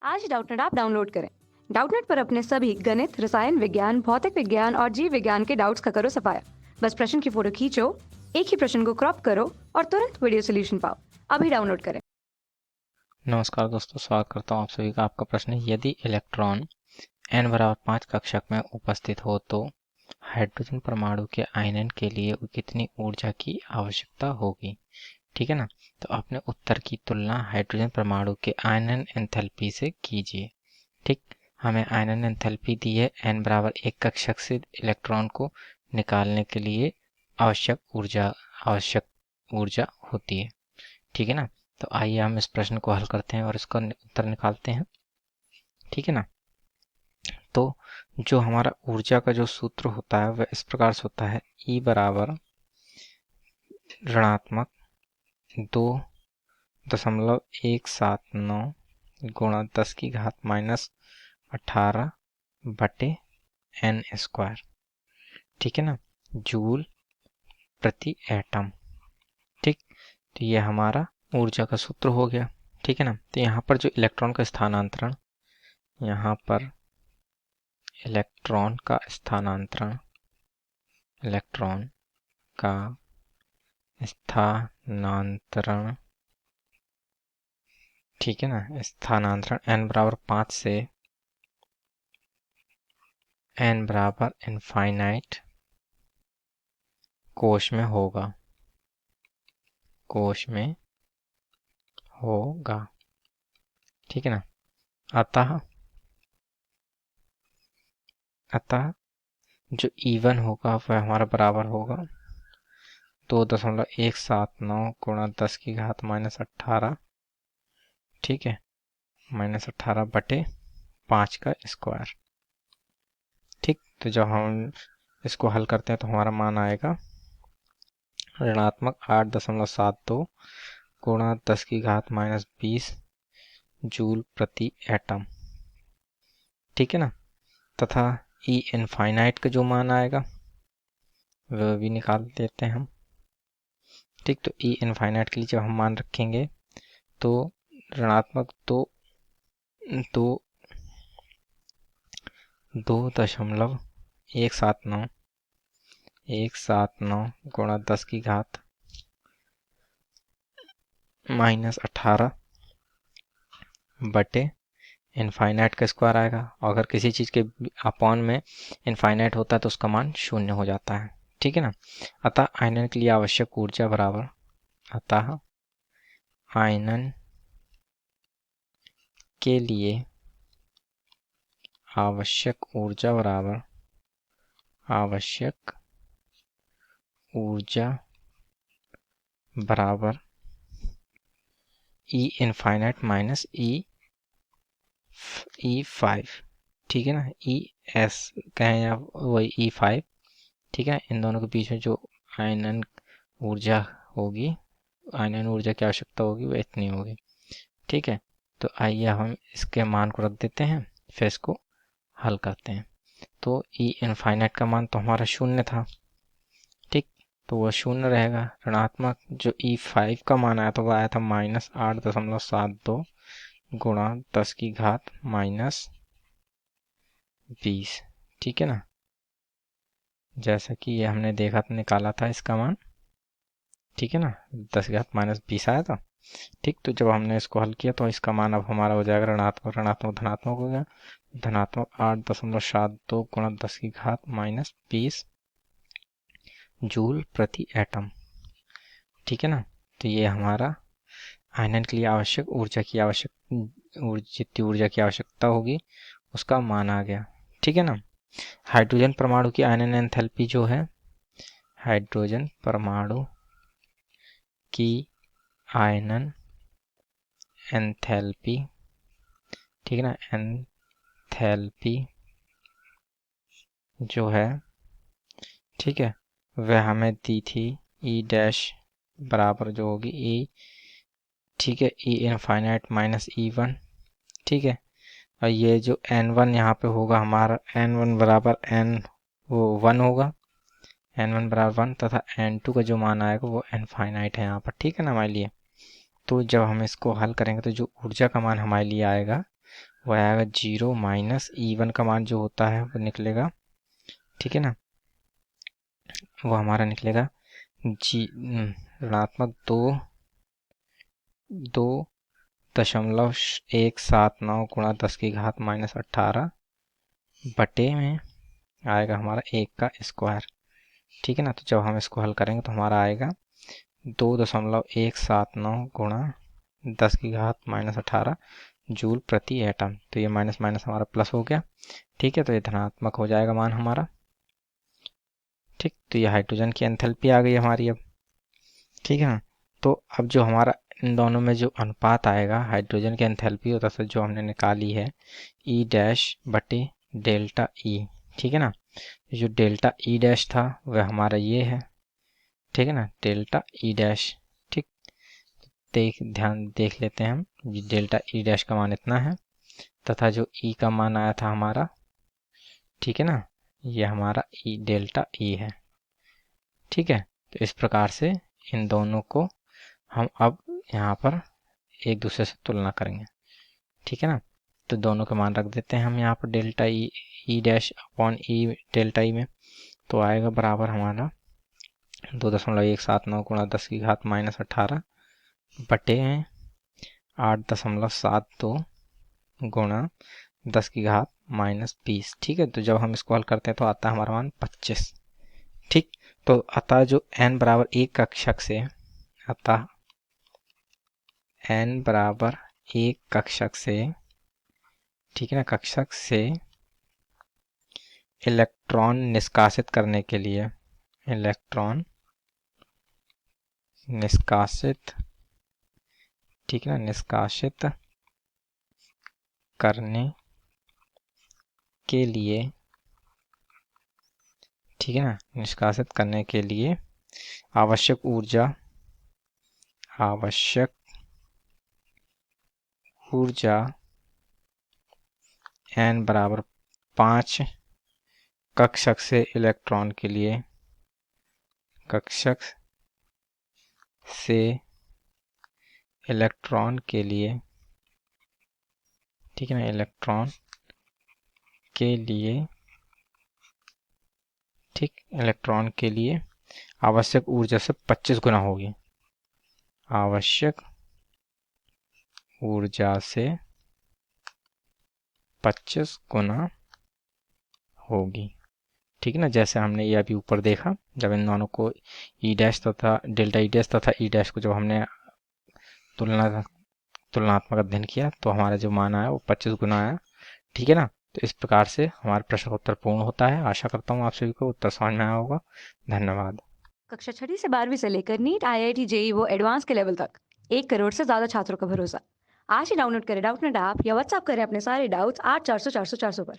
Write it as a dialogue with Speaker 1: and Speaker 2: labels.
Speaker 1: आज डाउटनेट आप डाउनलोड करें। डाउटनेट पर अपने सभी गणित, रसायन विज्ञान, भौतिक विज्ञान और जीव विज्ञान के डाउट्स का करो सफाया। बस प्रश्न की फोटो खींचो, एक ही प्रश्न को क्रॉप करो और तुरंत वीडियो सोल्यूशन पाओ। अभी डाउनलोड करें।
Speaker 2: नमस्कार दोस्तों, स्वागत करता हूँ आप सभी का। आपका प्रश्न है, यदि इलेक्ट्रॉन n बराबर 5 कक्षक में उपस्थित हो तो हाइड्रोजन परमाणु के आयनन के लिए कितनी ऊर्जा की आवश्यकता होगी। ठीक है ना। तो अपने उत्तर की तुलना हाइड्रोजन परमाणु के आयनन एंथैल्पी से कीजिए। ठीक, हमें आयनन एंथैल्पी दी है, n बराबर 1 कक्षक से इलेक्ट्रॉन को निकालने के लिए आवश्यक ऊर्जा होती है। ठीक है ना। तो आइए हम इस प्रश्न को हल करते हैं और इसका उत्तर निकालते हैं। ठीक है ना। तो जो हमारा ऊर्जा का जो सूत्र होता है वह इस प्रकार से होता है, E बराबर ऋणात्मक 2.179 गुणा 10 की घात -18 बटे n स्क्वायर। ठीक है ना, जूल प्रति एटम। ठीक, तो ये हमारा ऊर्जा का सूत्र हो गया। ठीक है ना। तो यहाँ पर जो इलेक्ट्रॉन का स्थानांतरण, यहाँ पर इलेक्ट्रॉन का स्थानांतरण ठीक है ना, स्थानांतरण n बराबर 5 से n बराबर इनफाइनाइट कोश में होगा। ठीक है ना। अतः जो E1 होगा वह हमारा बराबर होगा 2.179 गुणा 10 की घात -18। ठीक है, -18 बटे 5 का स्क्वायर। ठीक, तो जब हम इसको हल करते हैं तो हमारा मान आएगा ऋणात्मक 8.72 गुणा 10 की घात -20 जूल प्रति एटम। ठीक है ना। तथा E इनफाइनाइट का जो मान आएगा वह भी निकाल देते हैं हम। ठीक, तो E इनफाइनाइट के लिए जब हम मान रखेंगे तो ऋणात्मक 2.179 गुणा 10 की घात -18 बटे इनफाइनाइट का स्क्वायर आएगा। और अगर किसी चीज़ के अपॉन में इनफाइनाइट होता है तो उसका मान 0 हो जाता है। ठीक है ना। अतः आयनन के लिए आवश्यक ऊर्जा बराबर आयनन के लिए आवश्यक ऊर्जा बराबर E इनफाइनाइट माइनस E5। ठीक है ना, ES कहें या वही E5। ठीक है, इन दोनों के बीच में जो आयनन ऊर्जा होगी, आयनन ऊर्जा की आवश्यकता होगी वह इतनी होगी। ठीक है, तो आइए हम इसके मान को रख देते हैं, फिर इसको हल करते हैं। तो E इनफाइनाइट का मान तो हमारा 0 था। ठीक, तो वह 0 रहेगा। ऋणात्मक जो E5 का मान आया था वह आया था -8.72 गुणा 10 की घात -20। ठीक है ना, जैसा कि ये हमने देखा था, निकाला था इसका मान। ठीक है ना, 10 की घात -20 आया था। ठीक, तो जब हमने इसको हल किया तो इसका मान अब हमारा हो जाएगा ऋणात्मक धनात्मक हो गया। धनात्मक 8.72 गुणा 10 की घात -20 जूल प्रति एटम। ठीक है ना, तो ये हमारा आयनन के लिए आवश्यक जितनी ऊर्जा की आवश्यकता होगी उसका मान आ गया। ठीक है ना। हाइड्रोजन परमाणु की आयनन एंथैल्पी जो है, हाइड्रोजन परमाणु की आयनन एंथैल्पी, ठीक है ना, एंथैल्पी जो है, ठीक है, वह हमें दी थी E डैश बराबर जो होगी E, ठीक है, E इनफाइनाइट माइनस E1। ठीक है, और ये जो N1 यहाँ पे होगा हमारा, N1 बराबर वो 1 होगा, N1 बराबर 1, तथा N2 का जो मान आएगा वो इनफाइनाइट है यहाँ पर। ठीक है ना हमारे लिए। तो जब हम इसको हल करेंगे तो जो ऊर्जा का मान हमारे लिए आएगा वो आएगा 0 माइनस E1 का मान जो होता है वो निकलेगा, ठीक है ना, वो हमारा निकलेगा ऋणात्मक 2.179 गुणा 10 की घात माइनस 18 बटे में आएगा हमारा 1 का स्क्वायर, ठीक है ना। तो जब हम इसको हल करेंगे तो हमारा आएगा 2.179 गुणा 10 की घात माइनस 18 जूल प्रति एटम। तो ये माइनस माइनस हमारा प्लस हो गया, ठीक है। तो ये धनात्मक हो जाएगा मान हमारा, ठीक। तो ये हाइड्रोजन की एंथैल्पी आ गई हमारी अब, ठीक है ना। तो अब जो हमारा इन दोनों में जो अनुपात आएगा हाइड्रोजन की एंथैल्पी और तथा जो हमने निकाली है ई डैश बटे डेल्टा ई, ठीक है ना। जो डेल्टा ई डैश था वह हमारा ये है, ठीक है ना, डेल्टा ई डैश, ठीक। ध्यान देख लेते हैं हम, डेल्टा ई डैश का मान इतना है तथा जो ई का मान आया था हमारा, ठीक है ना, ये हमारा ई डेल्टा ई है, ठीक है। तो इस प्रकार से इन दोनों को हम अब यहाँ पर एक दूसरे से तुलना करेंगे, ठीक है ना। तो दोनों के मान रख देते हैं हम यहाँ पर डेल्टा ई डैश अपॉन ई डेल्टा ई में, तो आएगा बराबर हमारा 2.179 गुणा 10 की घात माइनस 18 बटे 8.72 गुणा 10 की घात माइनस 20, ठीक है। तो जब हम इसको हल करते हैं तो आता है हमारा मान 25, ठीक। तो अतः जो n बराबर 1 कक्षक से, अतः n बराबर 1 कक्षक से, ठीक है ना, कक्षक से इलेक्ट्रॉन निष्कासित करने के लिए, इलेक्ट्रॉन निष्कासित, ठीक है ना, निष्कासित करने के लिए, ठीक है ना, निष्कासित करने के लिए आवश्यक ऊर्जा n बराबर 5 कक्षक से इलेक्ट्रॉन के लिए, कक्षक से इलेक्ट्रॉन के लिए, ठीक है ना, इलेक्ट्रॉन के लिए, ठीक, इलेक्ट्रॉन के लिए आवश्यक ऊर्जा से 25 गुना होगी, आवश्यक ऊर्जा से 25 गुना होगी, ठीक है ना। जैसे हमने ये अभी ऊपर देखा, जब इन दोनों को ई डैश तथा डेल्टा ई डैश तथा ई डैश को जब हमने तुलनात्मक अध्ययन किया तो हमारा जो मान आया वो 25 गुना आया, ठीक है ना। तो इस प्रकार से हमारा प्रश्न उत्तर पूर्ण होता है। आशा करता हूँ आप सभी को उत्तर समझ में आया होगा। धन्यवाद।
Speaker 1: कक्षा 6 से 12वीं से लेकर नीट, IIT, JEE वो एडवांस के लेवल तक 1 करोड़ से ज्यादा छात्रों का भरोसा। आज ही डाउनलोड करें डाउटनेट ऐप या व्हाट्सएप करें अपने सारे डाउट्स 8400 400 400 पर।